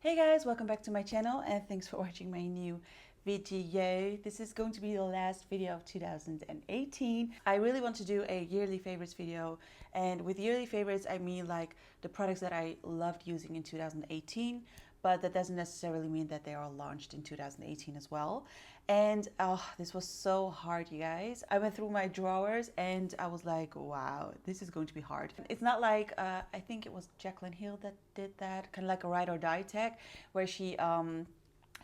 Hey guys, welcome back to my channel and thanks for watching my new video. This is going to be the last video of 2018. I really want to do a yearly favorites video, and with yearly favorites I mean like the products that I loved using in 2018, but that doesn't necessarily mean that they are launched in 2018 as well. And this was so hard, you guys. I went through my drawers and I was like, wow, this is going to be hard. It's not like I think it was Jaclyn Hill that did that, kind of like a ride or die tag, where she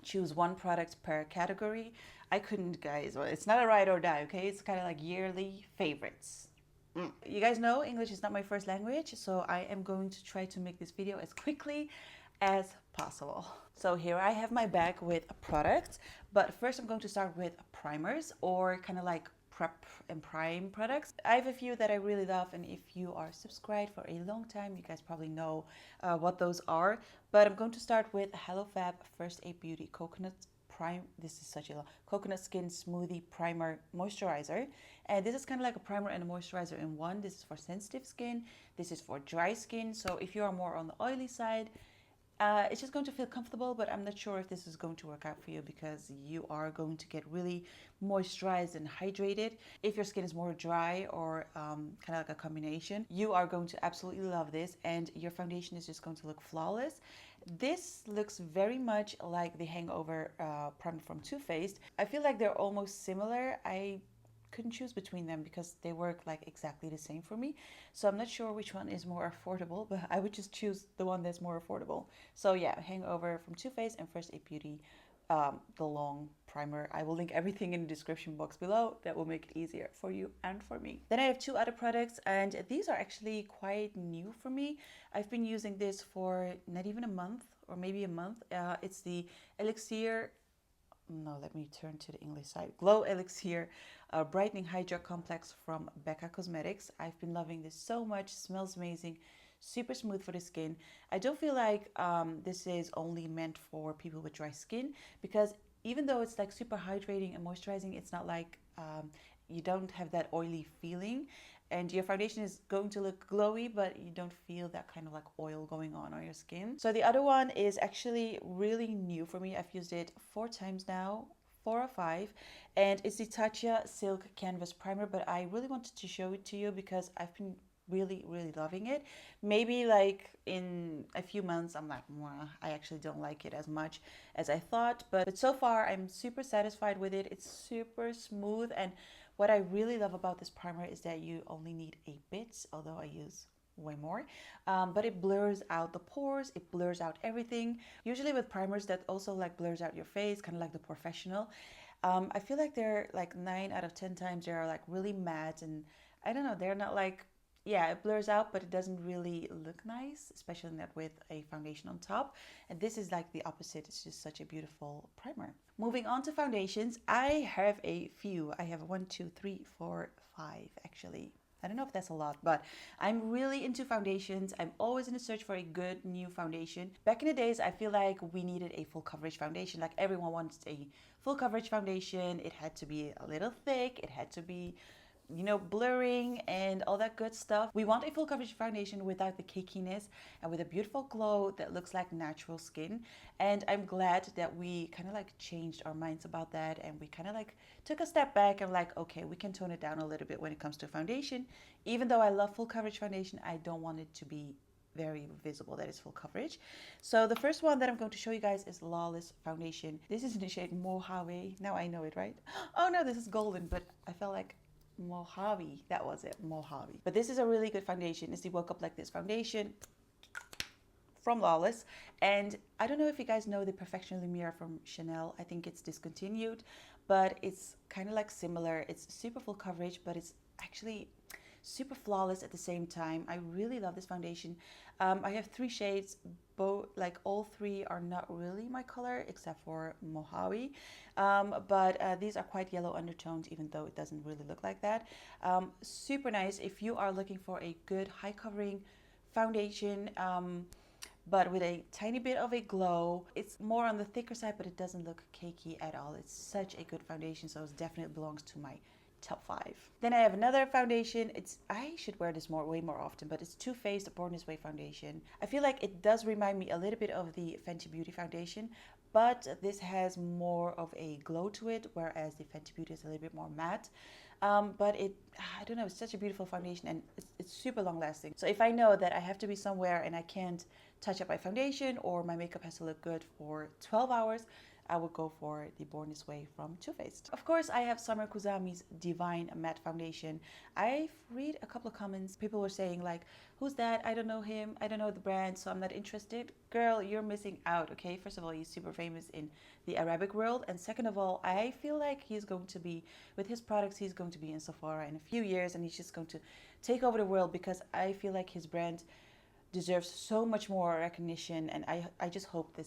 choose one product per category. I couldn't, guys. Well, it's not a ride or die, okay? It's kind of like yearly favorites. You guys know English is not my first language, so I am going to try to make this video as quickly as possible. So here I have my bag with products, but first I'm going to start with primers, or kind of like prep and prime products. I have a few that I really love, and if you are subscribed for a long time, you guys probably know what those are. But I'm going to start with HelloFab First Aid Beauty Coconut Prime. This is such a long coconut skin smoothie primer moisturizer, and this is kind of like a primer and a moisturizer in one. This is for sensitive skin, this is for dry skin. So if you are more on the oily side, it's just going to feel comfortable, but I'm not sure if this is going to work out for you, because you are going to get really moisturized and hydrated. If your skin is more dry, or kind of like a combination, you are going to absolutely love this, and your foundation is just going to look flawless. This looks very much like the Hangover primer from Too Faced. I feel like they're almost similar. I couldn't choose between them because they work like exactly the same for me. So I'm not sure which one is more affordable, but I would just choose the one that's more affordable. So yeah, Hangover from Too Faced and First Aid Beauty, the long primer. I will link everything in the description box below. That will make it easier for you and for me. Then I have two other products, and these are actually quite new for me. I've been using this for not even a month, or maybe a month. It's the Elixir, no, let me turn to the English side. Glow Elixir Brightening Hydra Complex from Becca Cosmetics. I've been loving this so much. Smells amazing, super smooth for the skin. I don't feel like this is only meant for people with dry skin, because even though it's like super hydrating and moisturizing, it's not like you don't have that oily feeling, and your foundation is going to look glowy, but you don't feel that kind of like oil going on your skin. So the other one is actually really new for me. I've used it 4 times now, 4 or 5, and it's the Tatcha Silk Canvas Primer. But I really wanted to show it to you because I've been really loving it. Maybe like in a few months I'm like, I actually don't like it as much as I thought, but so far I'm super satisfied with it. It's super smooth, and what I really love about this primer is that you only need a bit, although I use way more, but it blurs out the pores, it blurs out everything. Usually with primers that also like blurs out your face, kind of like the Professional, I feel like they're like 9 out of 10 times they are like really matte, and I don't know, they're not like, yeah, it blurs out, but it doesn't really look nice, especially not with a foundation on top. And this is like the opposite. It's just such a beautiful primer. Moving on to foundations, I have a few. I have 1, 2, 3, 4, 5 actually. I don't know if that's a lot, but I'm really into foundations. I'm always in a search for a good new foundation. Back in the days, I feel like we needed a full coverage foundation. Like everyone wants a full coverage foundation. It had to be a little thick. It had to be, you know, blurring and all that good stuff. We want a full coverage foundation without the cakiness, and with a beautiful glow that looks like natural skin. And I'm glad that we kind of like changed our minds about that, and we kind of like took a step back and like, okay, we can tone it down a little bit when it comes to foundation. Even though I love full coverage foundation, I don't want it to be very visible that it's full coverage. So the first one that I'm going to show you guys is Lawless Foundation. This is in the shade Mojave. Now I know it, right? Oh no, this is golden, but I felt like Mojave, that was it, Mojave. But this is a really good foundation. It's the Woke Up Like This foundation from Lawless. And I don't know if you guys know the Perfection Lumiere from Chanel. I think it's discontinued, but it's kind of like similar. It's super full coverage, but it's actually super flawless at the same time. I really love this foundation. I have 3 shades, both like all 3 are not really my color except for Mojave, but these are quite yellow undertones, even though it doesn't really look like that. Super nice if you are looking for a good high covering foundation, but with a tiny bit of a glow. It's more on the thicker side, but it doesn't look cakey at all. It's such a good foundation, so it definitely belongs to my top 5. Then I have another foundation. I should wear this way more often, but it's Too Faced Born This Way foundation. I feel like it does remind me a little bit of the Fenty Beauty foundation, but this has more of a glow to it, whereas the Fenty Beauty is a little bit more matte. But I don't know, it's such a beautiful foundation, and it's super long lasting. So if I know that I have to be somewhere and I can't touch up my foundation, or my makeup has to look good for 12 hours, I would go for the Born This Way from Too Faced. Of course, I have Summer Kusami's Divine Matte Foundation. I've read a couple of comments. People were saying like, who's that? I don't know him. I don't know the brand, so I'm not interested. Girl, you're missing out, okay? First of all, he's super famous in the Arabic world. And second of all, I feel like he's going to be, with his products, he's going to be in Sephora in a few years, and he's just going to take over the world, because I feel like his brand deserves so much more recognition, and I just hope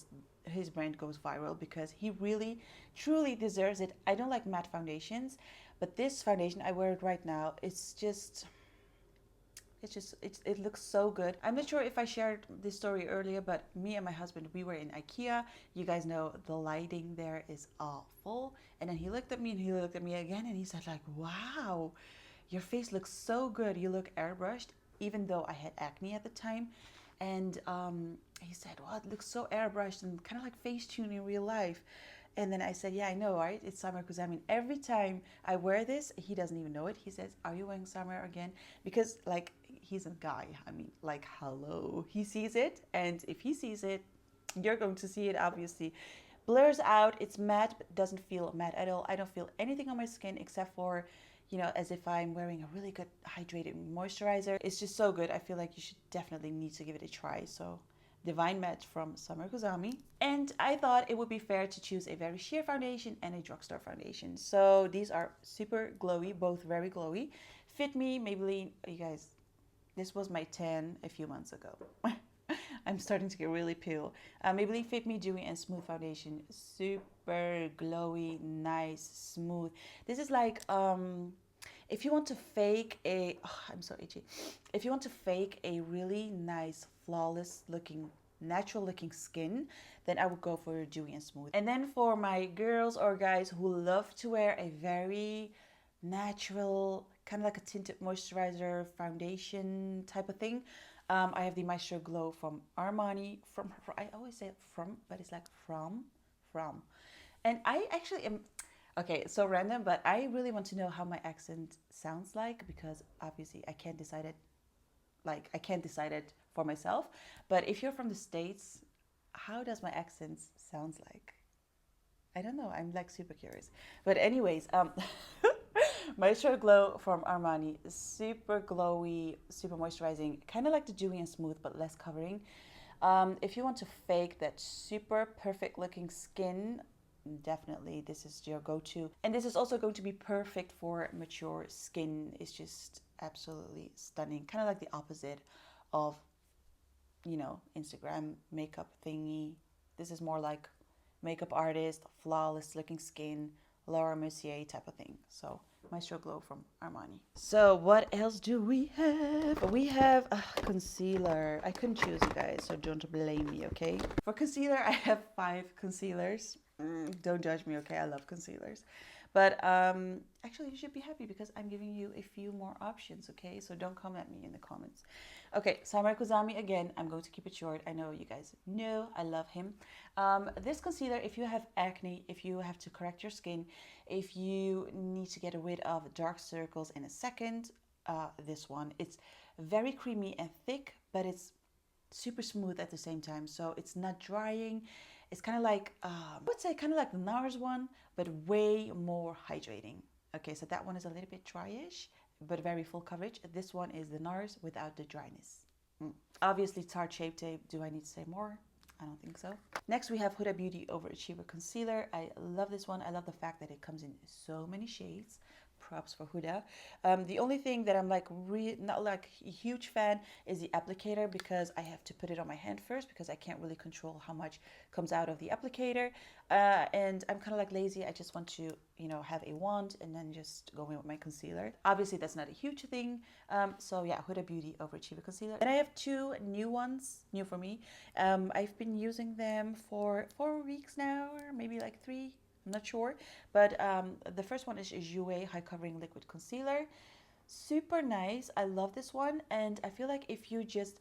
his brand goes viral, because he really truly deserves it. I don't like matte foundations, but this foundation, I wear it right now, it looks so good. I'm not sure if I shared this story earlier, but me and my husband, we were in IKEA. You guys know the lighting there is awful, and then he looked at me and he looked at me again, and he said like, wow, your face looks so good, you look airbrushed, even though I had acne at the time. And he said, well, it looks so airbrushed and kind of like Facetune in real life. And then I said, yeah, I know, right? It's Summer Kusami. Every time I wear this, he doesn't even know it. He says, are you wearing Summer again? Because like, he's a guy. I mean, like, hello. He sees it. And if he sees it, you're going to see it, obviously. Blurs out. It's matte, but doesn't feel matte at all. I don't feel anything on my skin except for, you know, as if I'm wearing a really good hydrated moisturizer. It's just so good. I feel like you should definitely need to give it a try. So Divine Matte from Summer Kusami. And I thought it would be fair to choose a very sheer foundation and a drugstore foundation. So these are super glowy, both very glowy. Fit Me, Maybelline, you guys, this was my tan a few months ago. I'm starting to get really pale. Maybelline Fit Me Dewy and Smooth Foundation. Super glowy, nice, smooth. This is like, if you want to fake a, oh, I'm so itchy. If you want to fake a really nice, flawless looking, natural looking skin, then I would go for dewy and smooth. And then for my girls or guys who love to wear a very natural, kind of like a tinted moisturizer foundation type of thing, I have the Maestro Glow from Armani. I always say from, but it's like from. And I actually am, okay, so random, but I really want to know how my accent sounds like, because obviously I can't decide it. Like, I can't decide it for myself. But if you're from the States, how does my accent sounds like? I don't know. I'm like super curious. But anyways, Maestro Glow from Armani, super glowy, super moisturizing, kind of like the dewy and smooth, but less covering. If you want to fake that super perfect looking skin, definitely this is your go-to. And this is also going to be perfect for mature skin. It's just absolutely stunning, kind of like the opposite of, you know, Instagram makeup thingy. This is more like makeup artist, flawless looking skin, Laura Mercier type of thing. So Maestro Glow from Armani. So what else do we have? We have concealer. I couldn't choose, you guys, so don't blame me, okay? For concealer, I have 5 concealers. Don't judge me, okay? I love concealers. But actually, you should be happy because I'm giving you a few more options, okay? So don't come at me in the comments. Okay, Summer Kusami again. I'm going to keep it short. I know you guys know I love him. This concealer, if you have acne, if you have to correct your skin, if you need to get rid of dark circles in a second, this one. It's very creamy and thick, but it's super smooth at the same time. So it's not drying. It's kind of like, I would say kind of like the NARS one, but way more hydrating. Okay, so that one is a little bit dryish, but very full coverage. This one is the NARS without the dryness. Obviously, Tarte Shape Tape. Do I need to say more? I don't think so. Next, we have Huda Beauty Overachiever Concealer. I love this one. I love the fact that it comes in so many shades. Props for Huda. The only thing that I'm like not like a huge fan is the applicator, because I have to put it on my hand first because I can't really control how much comes out of the applicator. And I'm kind of like lazy. I just want to, you know, have a wand and then just go in with my concealer. Obviously, that's not a huge thing. So yeah, Huda Beauty Overachiever Concealer. Then I have 2 new ones, new for me. I've been using them for 4 weeks now, or maybe like 3. I'm not sure. But the first one is Jouer High Covering Liquid Concealer. Super nice. I love this one. And I feel like if you just,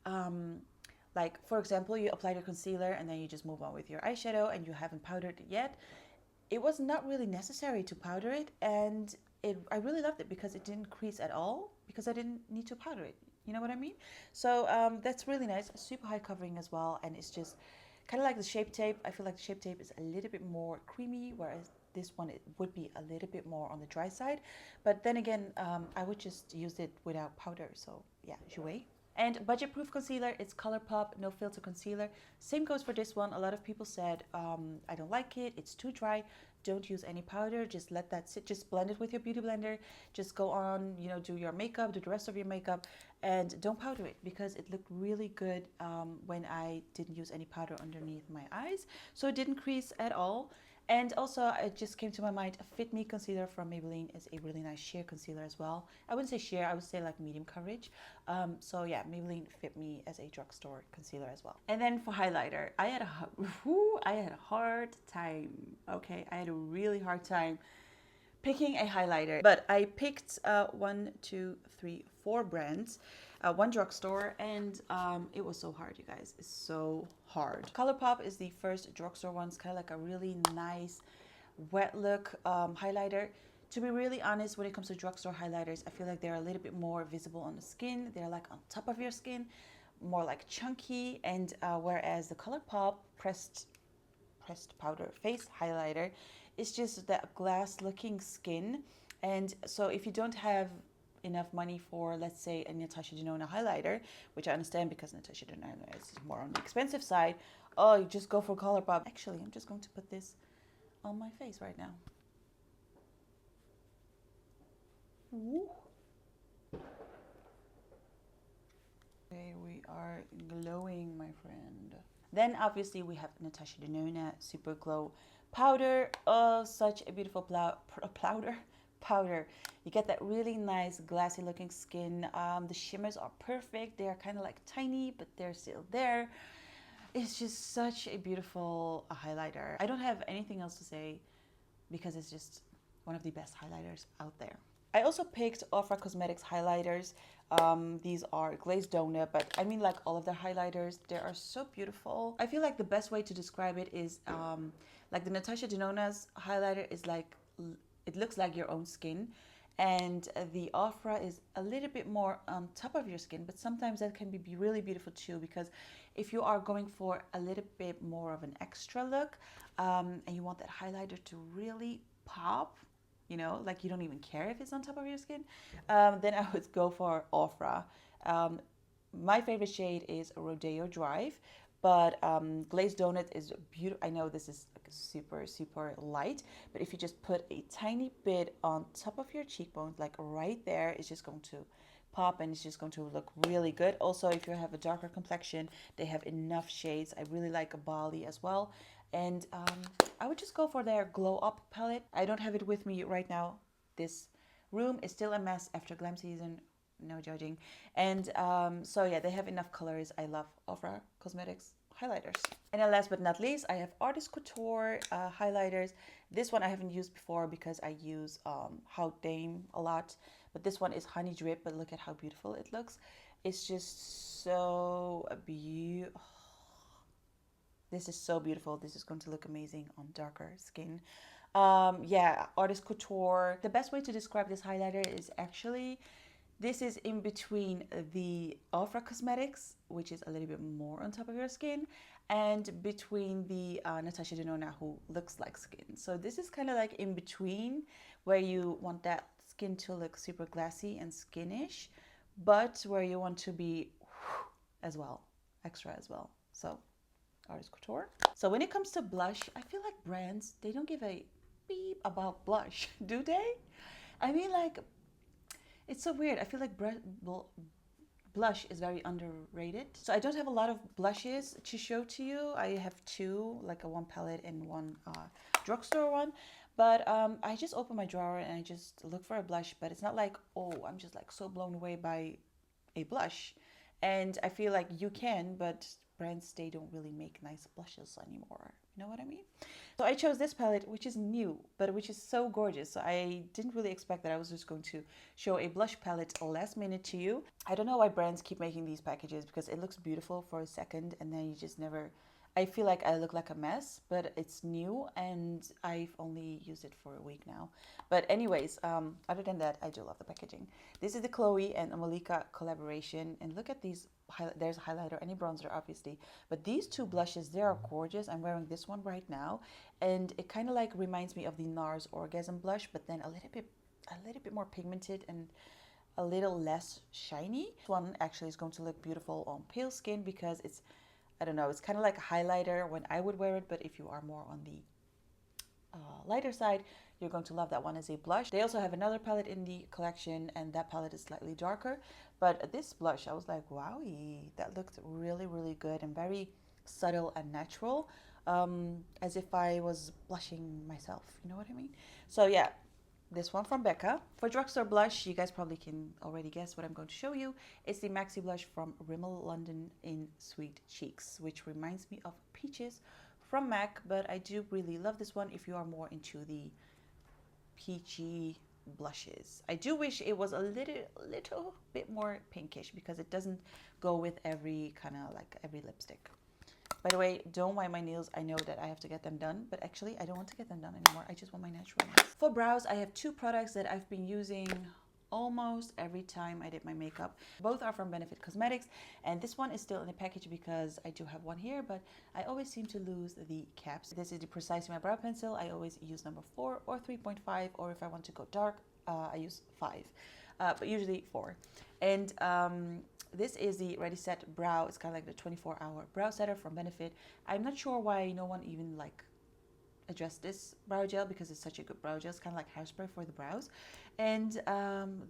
like, for example, you apply your concealer and then you just move on with your eyeshadow and you haven't powdered it yet, it was not really necessary to powder it. And I really loved it because it didn't crease at all because I didn't need to powder it. You know what I mean? So that's really nice. Super high covering as well. And it's just kind of like the Shape Tape. I feel like the Shape Tape is a little bit more creamy, whereas this one it would be a little bit more on the dry side. But then again, I would just use it without powder. So yeah, Jouer. And budget proof concealer, it's ColourPop no filter concealer. Same goes for this one. A lot of people said I don't like it, it's too dry. Don't use any powder, just let that sit, just blend it with your beauty blender. Just go on, you know, do your makeup, do the rest of your makeup, and don't powder it because it looked really good when I didn't use any powder underneath my eyes. So it didn't crease at all. And also, it just came to my mind, a Fit Me concealer from Maybelline is a really nice sheer concealer as well. I wouldn't say sheer, I would say like medium coverage. So yeah, Maybelline Fit Me as a drugstore concealer as well. And then for highlighter, I had a hard time. Okay, I had a really hard time picking a highlighter, but I picked 1, 2, 3, 4 brands, one drugstore, and it was so hard, you guys. It's so hard. ColourPop is the first drugstore one. It's kind of like a really nice wet look highlighter. To be really honest, when it comes to drugstore highlighters, I feel like they're a little bit more visible on the skin. They're like on top of your skin, more like chunky, and whereas the ColourPop pressed powder face highlighter is just that glass looking skin. And so if you don't have enough money for, let's say, a Natasha Denona highlighter, which I understand because Natasha Denona is more on the expensive side, oh, you just go for ColourPop. Actually, I'm just going to put this on my face right now. Woo. Okay, we are glowing, my friend. Then obviously we have Natasha Denona Super Glow Powder. Oh, such a beautiful powder. You get that really nice glassy looking skin. The shimmers are perfect. They are kind of like tiny, but they're still there. It's just such a beautiful highlighter. I don't have anything else to say because it's just one of the best highlighters out there. I also picked Ofra Cosmetics highlighters. These are glazed donut, but I mean like all of their highlighters. They are so beautiful. I feel like the best way to describe it is like the Natasha Denona's highlighter is like, it looks like your own skin. And the Ofra is a little bit more on top of your skin, but sometimes that can be really beautiful too, because if you are going for a little bit more of an extra look and you want that highlighter to really pop, you know, like you don't even care if it's on top of your skin, then I would go for Ofra. My favorite shade is Rodeo Drive, but Glazed Donut is beautiful. I know this is super, super light, but if you just put a tiny bit on top of your cheekbones, like right there, it's just going to pop and it's just going to look really good. Also, if you have a darker complexion, they have enough shades. I really like a Bali as well. And I would just go for their Glow Up palette. I don't have it with me right now. This room is still a mess after glam season, no judging. And so yeah, they have enough colors. I love Ofra Cosmetics highlighters. And then last but not least, I have Artist Couture highlighters. This one I haven't used before because I use How Dame a lot. But this one is Honey Drip, but look at how beautiful it looks. It's just so beautiful. This is so beautiful. This is going to look amazing on darker skin. Yeah, Artist Couture. The best way to describe this highlighter is actually, this is in between the Ofra Cosmetics, which is a little bit more on top of your skin, and between the Natasha Denona, who looks like skin. So this is kind of like in between, where you want that skin to look super glassy and skinish, but where you want to be as well, extra as well. So Artist Couture. So when it comes to blush, I feel like brands, they don't give a beep about blush, do they? I mean, like, it's so weird. I feel like blush is very underrated. So I don't have a lot of blushes to show to you. I have two, like a one palette and one drugstore one. But I just open my drawer and I just look for a blush. But it's not like, oh, I'm just like so blown away by a blush. And I feel like you can, but brands, they don't really make nice blushes anymore. You know what I mean? So I chose this palette, which is new, but which is so gorgeous. So I didn't really expect that I was just going to show a blush palette last minute to you. I don't know why brands keep making these packages, because it looks beautiful for a second and then you just never... I feel like I look like a mess, but it's new and I've only used it for a week now. But anyways, other than that, I do love the packaging. This is the Chloe and Malika collaboration, and look at these. There's a highlighter and a bronzer, obviously, but these two blushes, they are gorgeous. I'm wearing this one right now, and it kind of like reminds me of the NARS Orgasm blush, but then a little bit more pigmented and a little less shiny. This one actually is going to look beautiful on pale skin because it's, I don't know, it's kind of like a highlighter when I would wear it, but if you are more on the lighter side, you're going to love that one as a blush. They also have another palette in the collection, and that palette is slightly darker. But this blush, I was like, wowie, that looked really, really good and very subtle and natural, as if I was blushing myself, you know what I mean? So yeah, this one from Becca. For drugstore blush, you guys probably can already guess what I'm going to show you. It's the Maxi Blush from Rimmel London in Sweet Cheeks, which reminds me of Peaches from MAC, but I do really love this one if you are more into the peachy blushes. I do wish it was a little bit more pinkish, because it doesn't go with every kind of like every lipstick. By the way, don't mind my nails. I know that I have to get them done, but actually I don't want to get them done anymore. I just want my natural nails. For brows, I have two products that I've been using almost every time I did my makeup. Both are from Benefit Cosmetics, and this one is still in the package because I do have one here, but I always seem to lose the caps. This is the Precise My Brow Pencil. I always use number 4 or 3.5, or if I want to go dark, I use 5, but usually 4. And this is the Ready Set Brow. It's kind of like the 24-hour brow setter from Benefit. I'm not sure why no one even like addressed this brow gel, because it's such a good brow gel. It's kind of like hairspray for the brows. And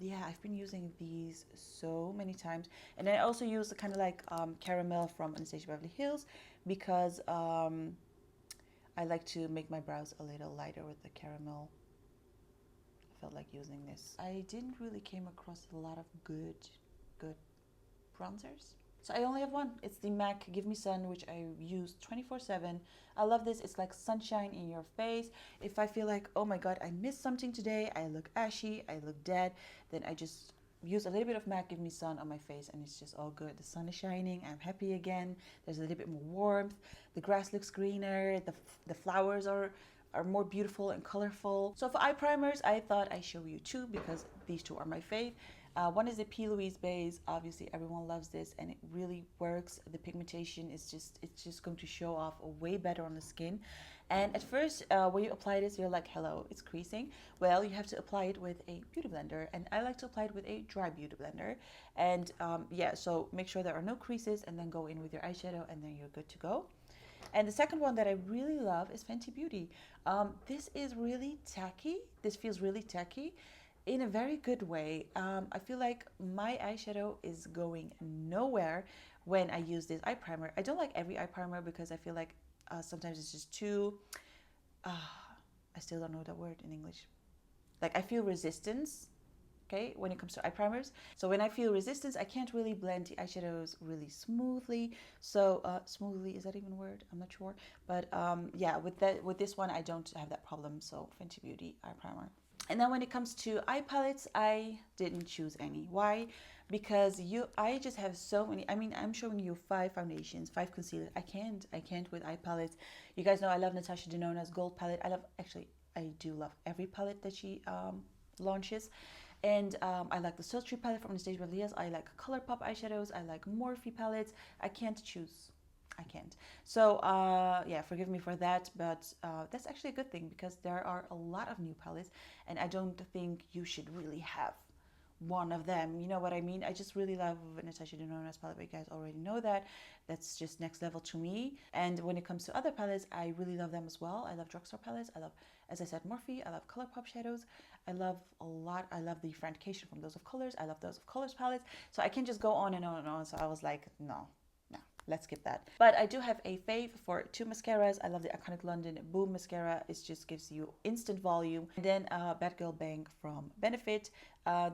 yeah, I've been using these so many times. And then I also use the kind of like caramel from Anastasia Beverly Hills, because I like to make my brows a little lighter with the caramel. I felt like using this. I didn't really came across a lot of good bronzers. So I only have one. It's the MAC Give Me Sun, which I use 24/7. I love this. It's like sunshine in your face. If I feel like, oh my god, I missed something today, I look ashy, I look dead, then I just use a little bit of MAC Give Me Sun on my face, and it's just all good. The sun is shining, I'm happy again, there's a little bit more warmth, the grass looks greener, the flowers are more beautiful and colorful. So for eye primers, I thought I'd show you two, because these two are my fave. One is the P. Louise Base. Obviously, everyone loves this, and it really works. The pigmentation is it's just going to show off way better on the skin. And at first, when you apply this, you're like, hello, it's creasing. Well, you have to apply it with a beauty blender, and I like to apply it with a dry beauty blender. And yeah, so make sure there are no creases, and then go in with your eyeshadow, and then you're good to go. And the second one that I really love is Fenty Beauty. This is really tacky. This feels really tacky, in a very good way. I feel like my eyeshadow is going nowhere when I use this eye primer. I don't like every eye primer, because I feel like sometimes it's just too, I still don't know that word in English. Like, I feel resistance, okay, when it comes to eye primers. So when I feel resistance, I can't really blend the eyeshadows really smoothly. So smoothly, is that even a word? I'm not sure. But yeah, with this one, I don't have that problem. So Fenty Beauty eye primer. And then when it comes to eye palettes, I didn't choose any. Why? Because I just have so many. I mean, I'm showing you 5 foundations, 5 concealers. I can't with eye palettes. You guys know I love Natasha Denona's gold palette. I do love every palette that she launches. And I like the Sultry palette from Anastasia Beverly Hills. I like ColourPop eyeshadows. I like Morphe palettes. I can't choose. I can't. So yeah, forgive me for that, but that's actually a good thing, because there are a lot of new palettes, and I don't think you should really have one of them. You know what I mean? I just really love Natasha Denona's palette, but you guys already know that. That's just next level to me. And when it comes to other palettes, I really love them as well. I love drugstore palettes. I love, as I said, Morphe. I love ColourPop shadows. I love a lot. I love the Frantication from Those of Colors. I love Those of Colors palettes. So I can just go on and on and on. So I was like, no, let's skip that. But I do have a fave for 2 mascaras. I love the Iconic London Boom Mascara. It just gives you instant volume. And then Bad Girl Bang from Benefit.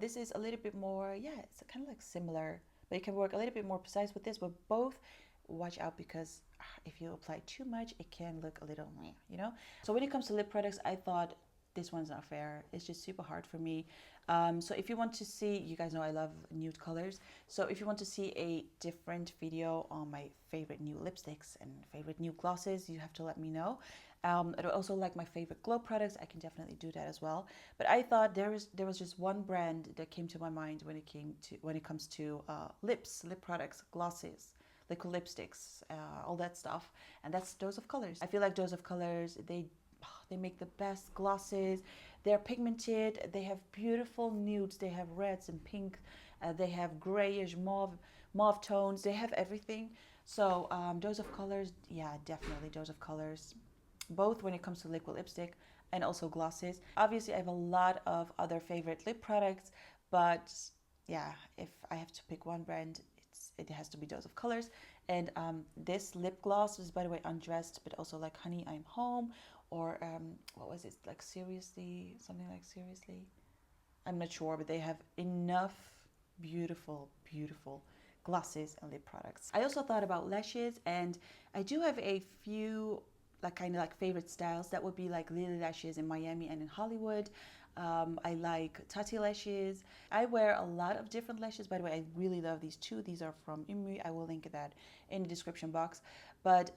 This is a little bit more, yeah, it's kind of like similar, but you can work a little bit more precise with this. But both watch out because if you apply too much, it can look a little meh, you know? So when it comes to lip products, I thought this one's not fair. It's just super hard for me. So if you want to see, you guys know I love nude colors. So if you want to see a different video on my favorite new lipsticks and favorite new glosses, you have to let me know. And also like my favorite glow products, I can definitely do that as well. But I thought there was just one brand that came to my mind when it comes to lip products, glosses, liquid lipsticks, all that stuff, and that's Dose of Colors. I feel like Dose of Colors, they make the best glosses. They're pigmented, they have beautiful nudes, they have reds and pink, they have grayish mauve tones, they have everything. So Dose of Colors, yeah, definitely Dose of Colors, both when it comes to liquid lipstick and also glosses. Obviously I have a lot of other favorite lip products, but yeah, if I have to pick one brand, it has to be Dose of Colors. And this lip gloss is, by the way, Undressed, but also like Honey I'm Home, or what was it, like Seriously, something like Seriously, I'm not sure, but they have enough beautiful glosses and lip products. I also thought about lashes, and I do have a few like kind of like favorite styles. That would be like Lily lashes in Miami and in Hollywood. I like Tati lashes. I wear a lot of different lashes. By the way, I really love these two. These are from Imri. I will link that in the description box. But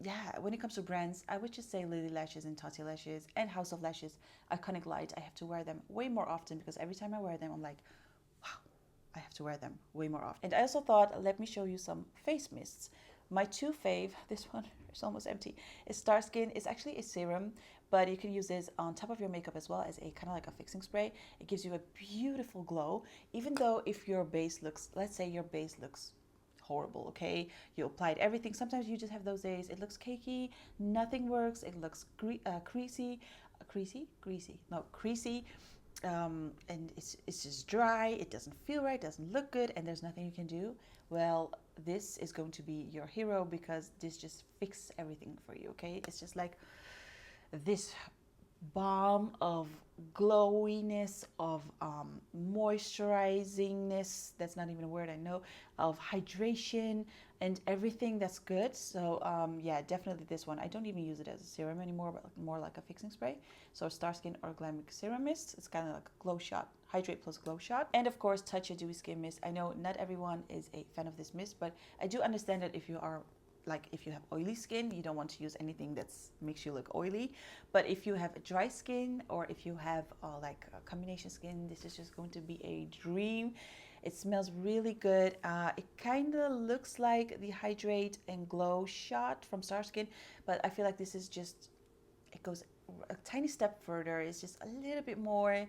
yeah, when it comes to brands, I would just say Lily lashes and Tati lashes and House of Lashes, Iconic Light. I have to wear them way more often because every time I wear them, I'm like, wow, I have to wear them way more often. And I also thought, let me show you some face mists. My two fave, this one is almost empty, is Starskin. It's actually a serum, but you can use this on top of your makeup as well as a kind of like a fixing spray. It gives you a beautiful glow, even though if your base looks, let's say your base looks horrible, okay? You applied everything. Sometimes you just have those days. It looks cakey, nothing works. It looks creasy, and it's just dry. It doesn't feel right, doesn't look good, and there's nothing you can do. Well, this is going to be your hero because this just fixes everything for you, okay? It's just like this balm of glowiness, of moisturizingness, that's not even a word, I know, of hydration and everything that's good. So yeah, definitely this one. I don't even use it as a serum anymore, but more like a fixing spray. So Starskin Organic Serum Mist. It's kind of like a glow shot, hydrate plus glow shot. And of course, Touch a Dewy Skin Mist. I know not everyone is a fan of this mist, but I do understand that if you are like if you have oily skin, you don't want to use anything that makes you look oily. But if you have a dry skin, or if you have like a combination skin, this is just going to be a dream. It smells really good. It kind of looks like the Hydrate and Glow shot from Starskin, but I feel like this is just, it goes a tiny step further. It's just a little bit more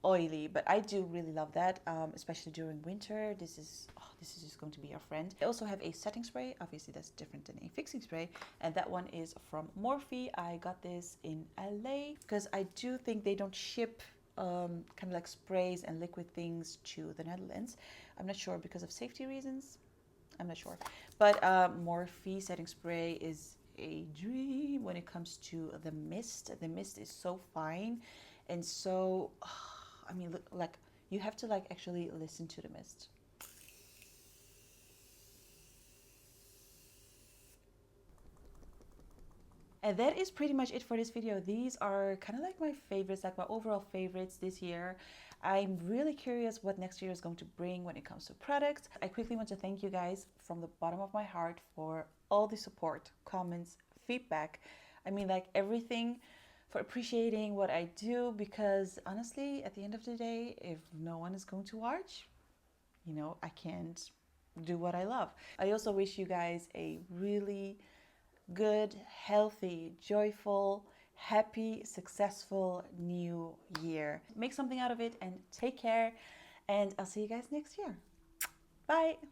oily, but I do really love that, especially during winter. This is just going to be your friend. I also have a setting spray. Obviously that's different than a fixing spray, and that one is from Morphe. I got this in LA because I do think they don't ship kind of like sprays and liquid things to the Netherlands. I'm not sure, because of safety reasons, I'm not sure, but Morphe setting spray is a dream when it comes to the mist. The mist is so fine and so I mean, look, like you have to like actually listen to the mist. And that is pretty much it for this video. These are kind of like my favorites, like my overall favorites this year. I'm really curious what next year is going to bring when it comes to products. I quickly want to thank you guys from the bottom of my heart for all the support, comments, feedback. I mean, like everything, for appreciating what I do, because honestly, at the end of the day, if no one is going to watch, you know, I can't do what I love. I also wish you guys a really good, healthy, joyful, happy, successful new year. Make something out of it and take care. And I'll see you guys next year. Bye.